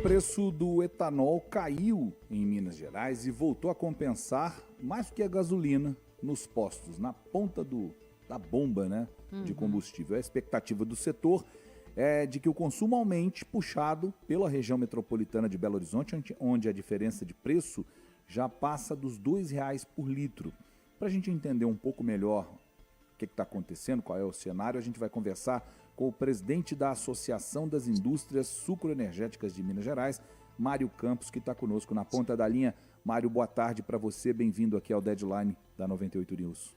preço do etanol caiu em Minas Gerais e voltou a compensar mais do que a gasolina nos postos, na ponta da bomba, né, de combustível. A expectativa do setor é de que o consumo aumente, puxado pela região metropolitana de Belo Horizonte, onde a diferença de preço já passa dos R$ 2,00 por litro. Para a gente entender um pouco melhor o que está acontecendo, qual é o cenário, a gente vai conversar com o presidente da Associação das Indústrias Sucroenergéticas de Minas Gerais, Mário Campos, que está conosco na ponta da linha. Mário, boa tarde para você, bem-vindo aqui ao Deadline da 98 News.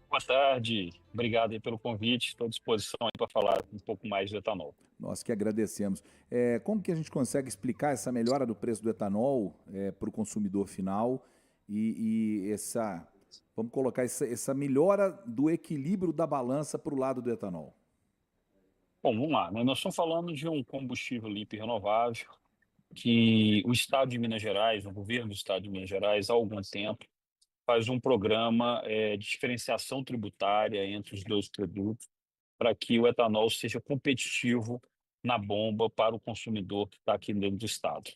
Boa tarde, obrigado aí pelo convite, estou à disposição aí para falar um pouco mais do etanol. Nós que agradecemos. Como que a gente consegue explicar essa melhora do preço do etanol para o consumidor final e essa, vamos colocar, essa melhora do equilíbrio da balança para o lado do etanol? Bom, vamos lá, né? Nós estamos falando de um combustível limpo e renovável que o Estado de Minas Gerais, o governo do Estado de Minas Gerais, há algum tempo, faz um programa de diferenciação tributária entre os dois produtos para que o etanol seja competitivo na bomba para o consumidor que está aqui dentro do Estado.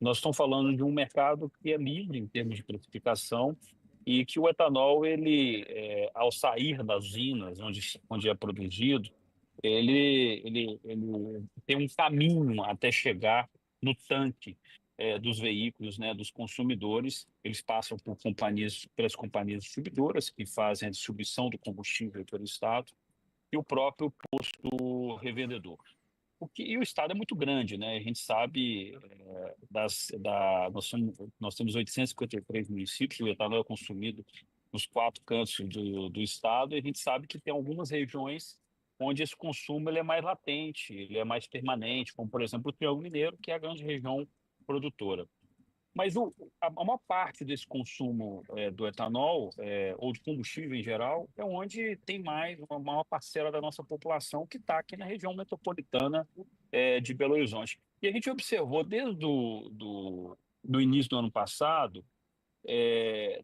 Nós estamos falando de um mercado que é livre em termos de precificação e que o etanol, ele, ao sair das usinas onde é produzido, ele tem um caminho até chegar no tanque dos veículos, né, dos consumidores. Eles passam pelas companhias distribuidoras que fazem a distribuição do combustível pelo Estado e o próprio posto revendedor. E o estado é muito grande, né? A gente sabe, nós temos 853 municípios, o etanol é consumido nos quatro cantos do estado, e a gente sabe que tem algumas regiões onde esse consumo ele é mais latente, ele é mais permanente, como, por exemplo, o Triângulo Mineiro, que é a grande região produtora. Mas a maior parte desse consumo do etanol, ou de combustível em geral, é onde tem mais uma maior parcela da nossa população que está aqui na região metropolitana de Belo Horizonte. E a gente observou desde do início do ano passado,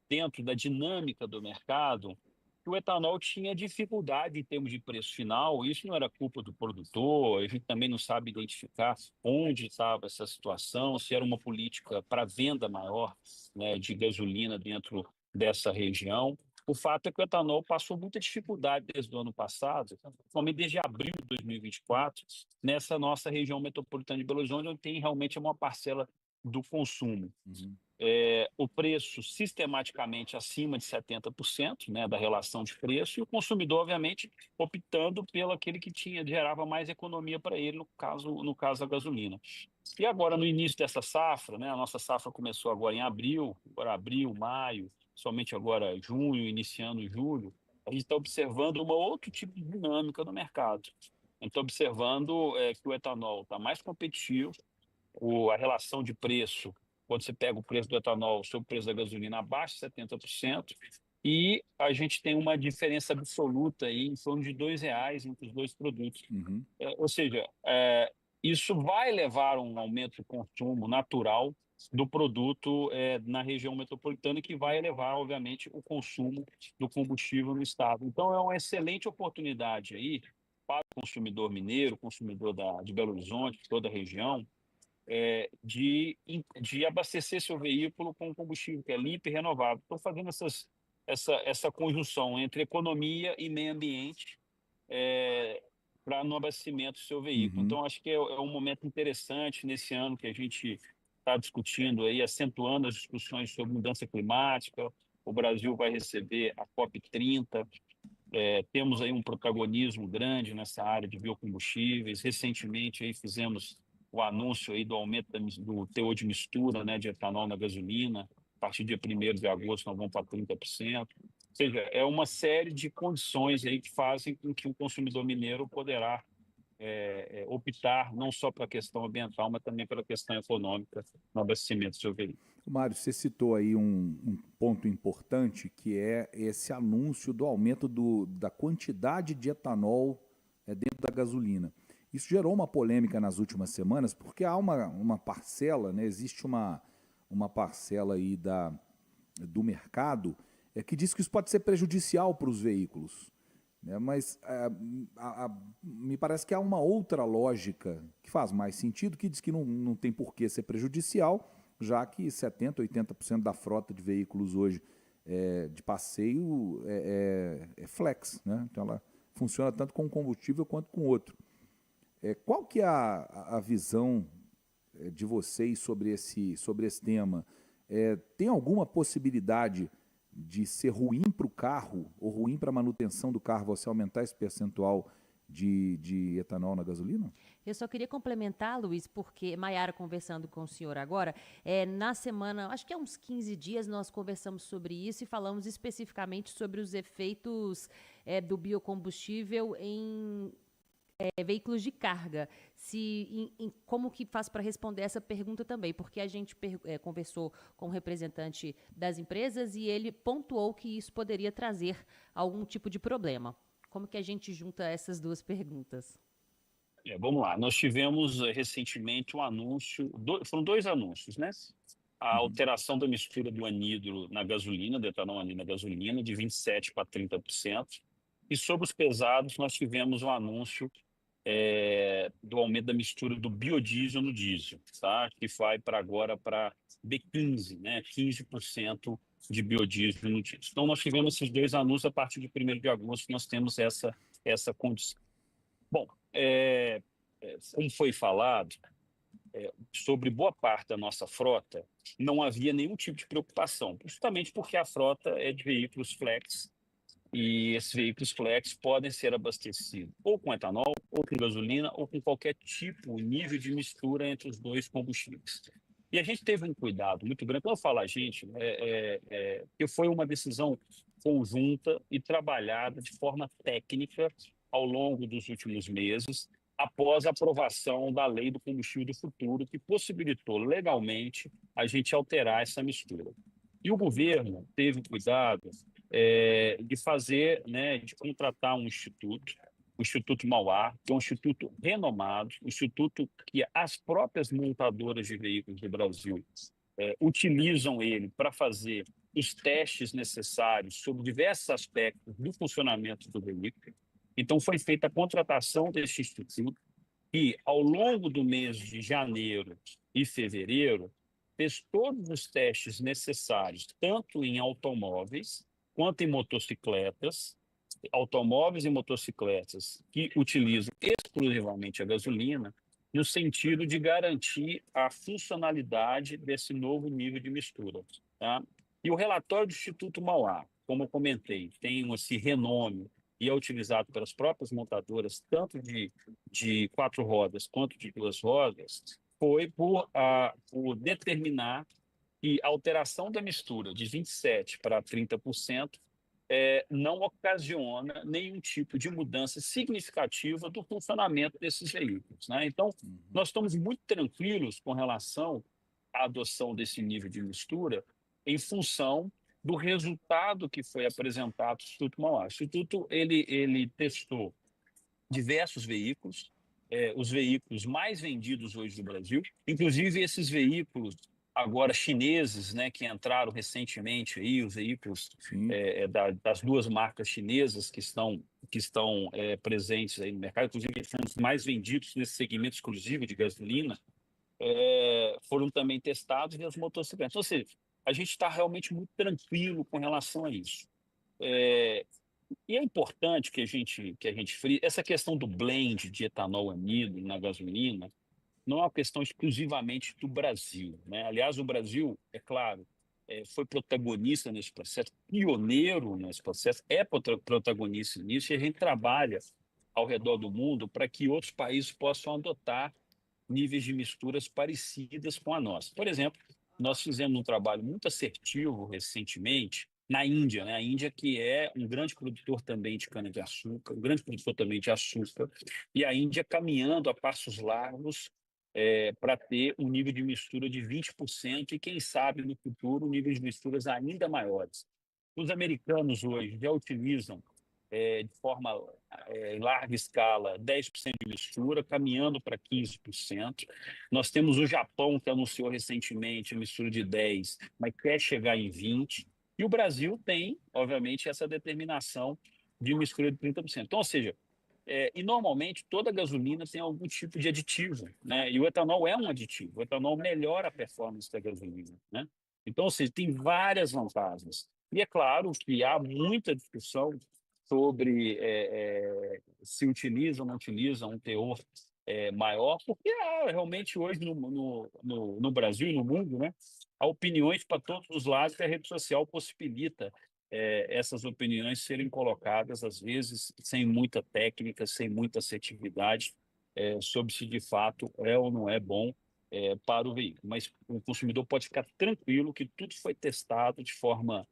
dentro da dinâmica do mercado, que o etanol tinha dificuldade em termos de preço final. Isso não era culpa do produtor, a gente também não sabe identificar onde estava essa situação, se era uma política para venda maior, né, de gasolina dentro dessa região. O fato é que o etanol passou muita dificuldade desde o ano passado, principalmente desde abril de 2024, nessa nossa região metropolitana de Belo Horizonte, onde tem realmente uma parcela do consumo. Uhum. O preço sistematicamente acima de 70%, né, da relação de preço, e o consumidor, obviamente, optando pelo aquele que gerava mais economia para ele, no caso a gasolina. E agora, no início dessa safra, né, a nossa safra começou agora em abril, maio, somente agora junho, iniciando julho, a gente está observando uma outro tipo de dinâmica no mercado. A gente está observando que o etanol está mais competitivo, a relação de preço, quando você pega o preço do etanol sobre o preço da gasolina, abaixo de 70%, e a gente tem uma diferença absoluta aí em torno de R$ 2,00 entre os dois produtos. Uhum. Ou seja, isso vai levar a um aumento de consumo natural do produto na região metropolitana, que vai elevar, obviamente, o consumo do combustível no estado. Então, é uma excelente oportunidade aí para o consumidor mineiro, consumidor de Belo Horizonte, de toda a região, de abastecer seu veículo com combustível que é limpo e renovável. Estou fazendo essa conjunção entre economia e meio ambiente para no abastecimento do seu veículo. Uhum. Então, acho que é um momento interessante nesse ano que a gente está discutindo aí, acentuando as discussões sobre mudança climática. O Brasil vai receber a COP30. Temos aí um protagonismo grande nessa área de biocombustíveis. Recentemente aí fizemos o anúncio aí do aumento do teor de mistura, né, de etanol na gasolina. A partir do dia 1º de agosto nós vamos para 30%. Ou seja, é uma série de condições aí que fazem com que o consumidor mineiro poderá optar não só pela questão ambiental, mas também pela questão econômica no abastecimento do seu veículo. Mário, você citou aí um ponto importante, que é esse anúncio do aumento da quantidade de etanol dentro da gasolina. Isso gerou uma polêmica nas últimas semanas, porque há uma parcela, né, existe uma parcela aí do mercado que diz que isso pode ser prejudicial para os veículos. né? Mas me parece que há uma outra lógica que faz mais sentido, que diz que não tem por que ser prejudicial, já que 70%, 80% da frota de veículos hoje de passeio é flex, né? Então ela funciona tanto com combustível quanto com outro. Qual que é a visão de vocês sobre esse tema? Tem alguma possibilidade de ser ruim para o carro ou ruim para a manutenção do carro você aumentar esse percentual de etanol na gasolina? Eu só queria complementar, Luiz, porque Maiara conversando com o senhor agora, na semana, acho que há uns 15 dias, nós conversamos sobre isso e falamos especificamente sobre os efeitos do biocombustível em veículos de carga. Como que faz para responder essa pergunta também? Porque a gente conversou com o representante das empresas e ele pontuou que isso poderia trazer algum tipo de problema. Como que a gente junta essas duas perguntas? Vamos lá, nós tivemos recentemente um anúncio, foram dois anúncios, né? A alteração da mistura do anidro na gasolina, do etanol anidro na gasolina, de 27% para 30%. E sobre os pesados, nós tivemos um anúncio do aumento da mistura do biodiesel no diesel, tá? Que vai agora para B15, né? 15% de biodiesel no diesel. Então, nós tivemos esses dois anúncios a partir de 1º de agosto, nós temos essa condição. Bom, como foi falado, sobre boa parte da nossa frota, não havia nenhum tipo de preocupação, justamente porque a frota é de veículos flex, e esses veículos flex podem ser abastecidos ou com etanol, ou com gasolina, ou com qualquer tipo, nível de mistura entre os dois combustíveis. E a gente teve um cuidado muito grande. Quando eu falo a gente, que foi uma decisão conjunta e trabalhada de forma técnica ao longo dos últimos meses, após a aprovação da Lei do Combustível do Futuro, que possibilitou legalmente a gente alterar essa mistura. E o governo teve cuidado de fazer, né, de contratar um instituto, o Instituto Mauá, que é um instituto renomado, um instituto que as próprias montadoras de veículos do Brasil utilizam ele para fazer os testes necessários sobre diversos aspectos do funcionamento do veículo. Então, foi feita a contratação desse instituto, que, ao longo do mês de janeiro e fevereiro, fez todos os testes necessários, tanto em automóveis quanto em motocicletas, automóveis e motocicletas que utilizam exclusivamente a gasolina, no sentido de garantir a funcionalidade desse novo nível de mistura. Tá? E o relatório do Instituto Mauá, como eu comentei, tem esse renome e é utilizado pelas próprias montadoras, tanto de 4 rodas quanto de 2 rodas, foi por determinar que a alteração da mistura de 27% para 30% não ocasiona nenhum tipo de mudança significativa do funcionamento desses veículos, né? Então, nós estamos muito tranquilos com relação à adoção desse nível de mistura em função do resultado que foi apresentado do Instituto Mauá. O Instituto ele testou diversos veículos, os veículos mais vendidos hoje no Brasil, inclusive esses veículos agora chineses, né, que entraram recentemente aí, os veículos das duas marcas chinesas que estão presentes aí no mercado, inclusive são os mais vendidos nesse segmento exclusivo de gasolina, foram também testados e as motocicletas. Ou seja, a gente está realmente muito tranquilo com relação a isso. E é importante que a gente frise essa questão do blend de etanol anidro na gasolina, não é uma questão exclusivamente do Brasil, né? Aliás, o Brasil, é claro, foi protagonista nesse processo, pioneiro nesse processo, protagonista nisso, e a gente trabalha ao redor do mundo para que outros países possam adotar níveis de misturas parecidas com a nossa. Por exemplo, nós fizemos um trabalho muito assertivo recentemente na Índia, né? A Índia, que é um grande produtor também de cana-de-açúcar, um grande produtor também de açúcar, e a Índia caminhando a passos largos para ter um nível de mistura de 20% e, quem sabe, no futuro, níveis de misturas ainda maiores. Os americanos hoje já utilizam de forma em larga escala 10% de mistura, caminhando para 15%. Nós temos o Japão, que anunciou recentemente a mistura de 10%, mas quer chegar em 20%. E o Brasil tem, obviamente, essa determinação de mistura de 30%. Então, ou seja, e normalmente toda gasolina tem algum tipo de aditivo, né? E o etanol é um aditivo. O etanol melhora a performance da gasolina, né? Então, ou seja, tem várias vantagens. E é claro que há muita discussão sobre se utiliza ou não utiliza um teor maior, porque há realmente hoje no Brasil e no mundo, né, há opiniões para todos os lados que a rede social possibilita essas opiniões serem colocadas, às vezes, sem muita técnica, sem muita assertividade, sobre se de fato é ou não é bom para o veículo. Mas o consumidor pode ficar tranquilo que tudo foi testado de forma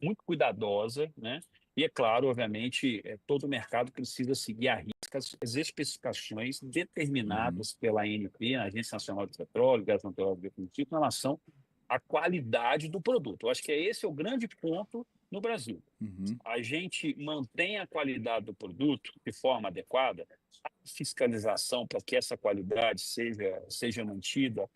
muito cuidadosa, né? E é claro, obviamente, todo o mercado precisa seguir à risca as especificações Uhum, determinadas pela ANP, a Agência Nacional de Petróleo, Gás Natural e Biocombustíveis, em relação à qualidade do produto. Eu acho que esse é o grande ponto no Brasil. uhum, A gente mantém a qualidade do produto de forma adequada, a fiscalização para que essa qualidade seja mantida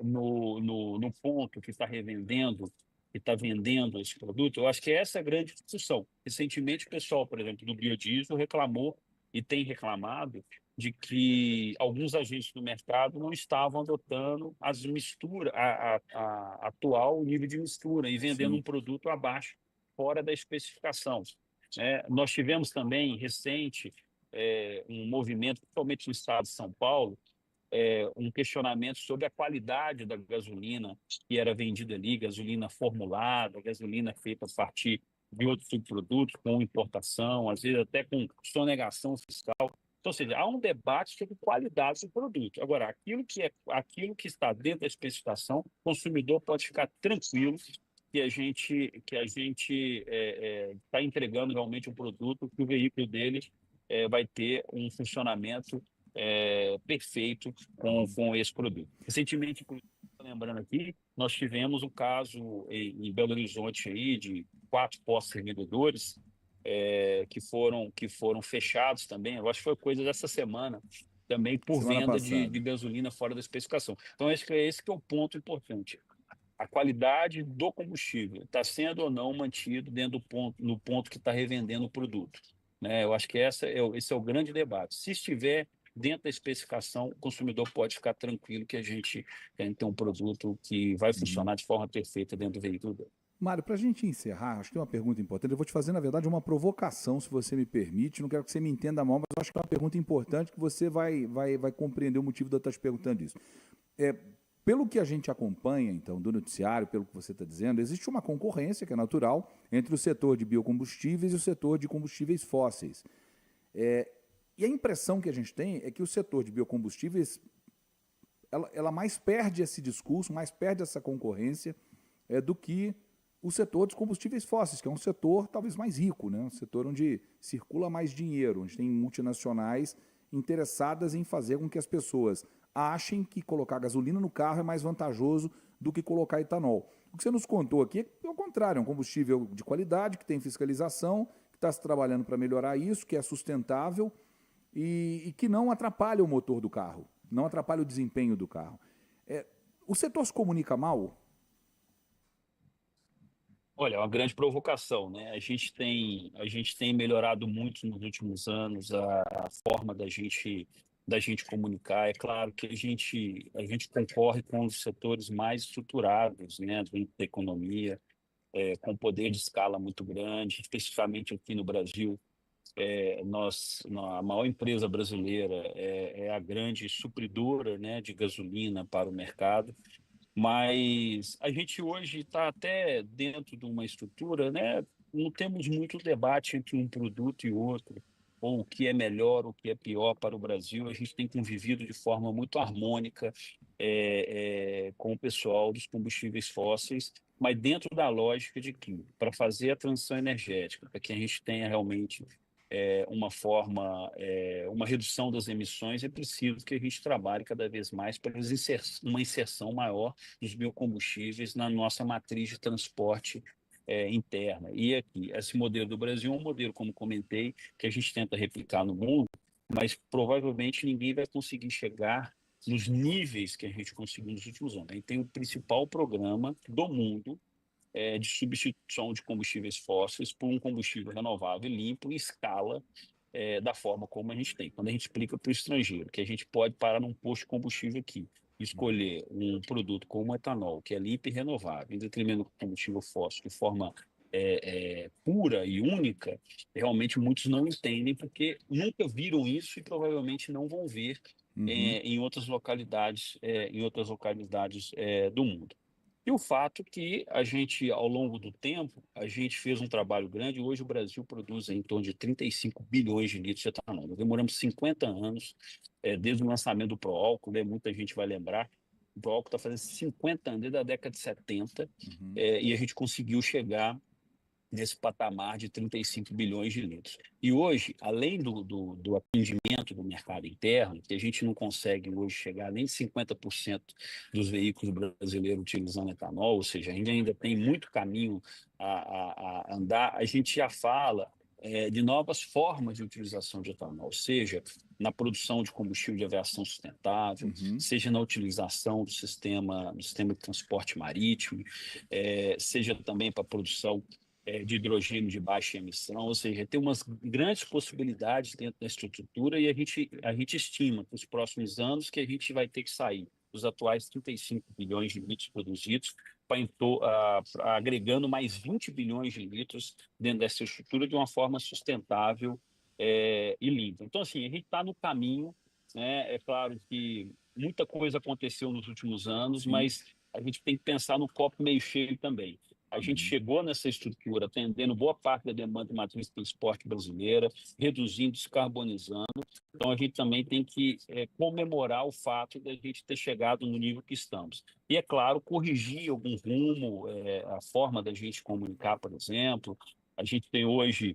no ponto que está revendendo, que está vendendo esse produto. Eu acho que essa é a grande discussão. Recentemente, o pessoal, por exemplo, do biodiesel reclamou e tem reclamado de que alguns agentes do mercado não estavam adotando as misturas, atual nível de mistura e vendendo um sim. produto abaixo, fora da especificação. Nós tivemos também, recente, um movimento, principalmente no estado de São Paulo, um questionamento sobre a qualidade da gasolina que era vendida ali, gasolina formulada, gasolina feita a partir de outros subprodutos, com importação, às vezes até com sonegação fiscal. Então, ou seja, há um debate sobre qualidade do produto. Agora, aquilo que está dentro da especificação, o consumidor pode ficar tranquilo que a gente está entregando realmente um produto que o veículo dele vai ter um funcionamento perfeito com esse produto. Recentemente, lembrando aqui, nós tivemos um caso em Belo Horizonte aí de 4 postos revendedores que foram fechados também. Eu acho que foi coisa dessa semana também por Semana venda de passada. gasolina fora da especificação. Então, esse que é o ponto importante. A qualidade do combustível está sendo ou não mantido dentro no ponto que está revendendo o produto, né? Eu acho que esse é o grande debate. Se estiver dentro da especificação, o consumidor pode ficar tranquilo que a gente tem um produto que vai Uhum. funcionar de forma perfeita dentro do veículo dele. Mário, para a gente encerrar, acho que tem uma pergunta importante. Eu vou te fazer, na verdade, uma provocação, se você me permite. Não quero que você me entenda mal, mas eu acho que é uma pergunta importante que você vai compreender o motivo de eu estar te perguntando isso. É, pelo que a gente acompanha, então, do noticiário, pelo que você está dizendo, existe uma concorrência, que é natural, entre o setor de biocombustíveis e o setor de combustíveis fósseis. E a impressão que a gente tem é que o setor de biocombustíveis ela mais perde esse discurso, mais perde essa concorrência do que o setor dos combustíveis fósseis, que é um setor talvez mais rico, né? Um setor onde circula mais dinheiro, onde tem multinacionais interessadas em fazer com que as pessoas achem que colocar gasolina no carro é mais vantajoso do que colocar etanol. O que você nos contou aqui é o contrário, é um combustível de qualidade, que tem fiscalização, que está se trabalhando para melhorar isso, que é sustentável e que não atrapalha o motor do carro, não atrapalha o desempenho do carro. O setor se comunica mal? Olha, é uma grande provocação, né? A gente tem melhorado muito nos últimos anos a forma da gente comunicar. É claro que a gente concorre com os setores mais estruturados, né, dentro da economia, com poder de escala muito grande, especificamente aqui no Brasil. A maior empresa brasileira é a grande supridora, né, de gasolina para o mercado. Mas a gente hoje está até dentro de uma estrutura, né? Não temos muito debate entre um produto e outro, ou o que é melhor, o que é pior para o Brasil. A gente tem convivido de forma muito harmônica com o pessoal dos combustíveis fósseis, mas dentro da lógica de que, para fazer a transição energética, para que a gente tenha realmente uma redução das emissões, é preciso que a gente trabalhe cada vez mais para uma inserção maior dos biocombustíveis na nossa matriz de transporte interna. E aqui, esse modelo do Brasil é um modelo, como comentei, que a gente tenta replicar no mundo, mas provavelmente ninguém vai conseguir chegar nos níveis que a gente conseguiu nos últimos anos. A gente tem o principal programa do mundo de substituição de combustíveis fósseis por um combustível renovável e limpo em escala, da forma como a gente tem. Quando a gente explica para o estrangeiro que a gente pode parar num posto de combustível aqui, escolher um produto como o etanol, que é limpo e renovável, em detrimento do combustível fóssil de forma pura e única, realmente muitos não entendem porque nunca viram isso e provavelmente não vão ver Uhum. em outras localidades do mundo. E o fato que a gente, ao longo do tempo, a gente fez um trabalho grande. Hoje o Brasil produz em torno de 35 bilhões de litros de etanol. Nós demoramos 50 anos, desde o lançamento do Proálcool, né? Muita gente vai lembrar. O Proálcool está fazendo 50 anos, desde a década de 70, Uhum. e a gente conseguiu chegar nesse patamar de 35 bilhões de litros. E hoje, além do atendimento do mercado interno, que a gente não consegue hoje chegar nem 50% dos veículos brasileiros utilizando etanol, ou seja, ainda tem muito caminho a andar, a gente já fala de novas formas de utilização de etanol, seja na produção de combustível de aviação sustentável, Uhum. seja na utilização do sistema de transporte marítimo, seja também para a produção de hidrogênio de baixa emissão, ou seja, tem umas grandes possibilidades dentro da estrutura e a gente estima para os próximos anos que a gente vai ter que sair dos atuais 35 bilhões de litros produzidos para agregando mais 20 bilhões de litros dentro dessa estrutura de uma forma sustentável e limpa. Então, assim, a gente está no caminho, né? É claro que muita coisa aconteceu nos últimos anos, Sim. mas a gente tem que pensar no copo meio cheio também. A gente Uhum. chegou nessa estrutura atendendo boa parte da demanda de matriz de transporte brasileira, reduzindo, descarbonizando. Então, a gente também tem que comemorar o fato de a gente ter chegado no nível que estamos. E, é claro, corrigir algum rumo, a forma da gente comunicar, por exemplo. A gente tem hoje,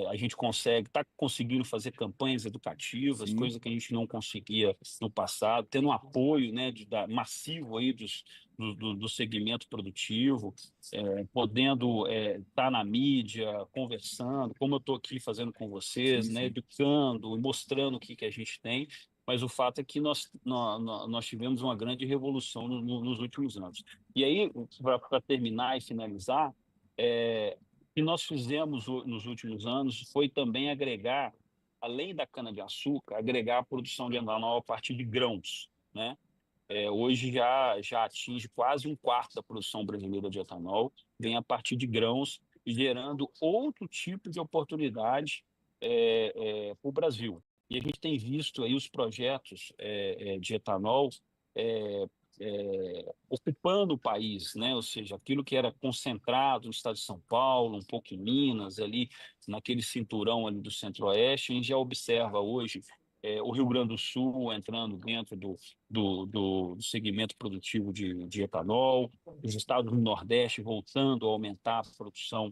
a gente está conseguindo fazer campanhas educativas, Sim. coisa que a gente não conseguia no passado, tendo um apoio, né, massivo aí do segmento produtivo, podendo estar na mídia, conversando, como eu estou aqui fazendo com vocês, Sim, né, sim. educando e mostrando o que a gente tem, mas o fato é que nós tivemos uma grande revolução nos últimos anos. E aí, para terminar e finalizar, o que nós fizemos nos últimos anos foi também agregar, além da cana-de-açúcar, agregar a produção de etanol a partir de grãos, né? Hoje já atinge quase um quarto da produção brasileira de etanol, vem a partir de grãos, gerando outro tipo de oportunidade para o Brasil. E a gente tem visto aí os projetos de etanol é, ocupando o país, né? Ou seja, aquilo que era concentrado no estado de São Paulo, um pouco em Minas, ali naquele cinturão ali do Centro-Oeste, a gente já observa hoje o Rio Grande do Sul entrando dentro do segmento produtivo de etanol, os estados do Nordeste voltando a aumentar a produção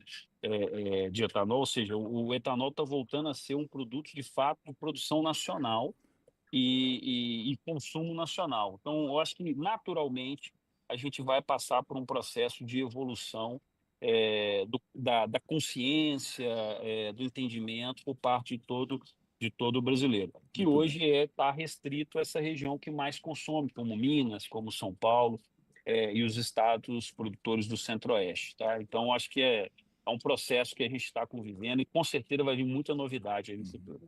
de etanol, ou seja, o etanol está voltando a ser um produto de fato de produção nacional e consumo nacional. Então, eu acho que naturalmente a gente vai passar por um processo de evolução da consciência, do entendimento por parte de todo brasileiro, que Muito bem. hoje está restrito a essa região que mais consome, como Minas, como São Paulo, e os estados produtores do Centro-Oeste. Tá? Então, acho que é um processo que a gente está convivendo e com certeza vai vir muita novidade aí no Uhum. futuro.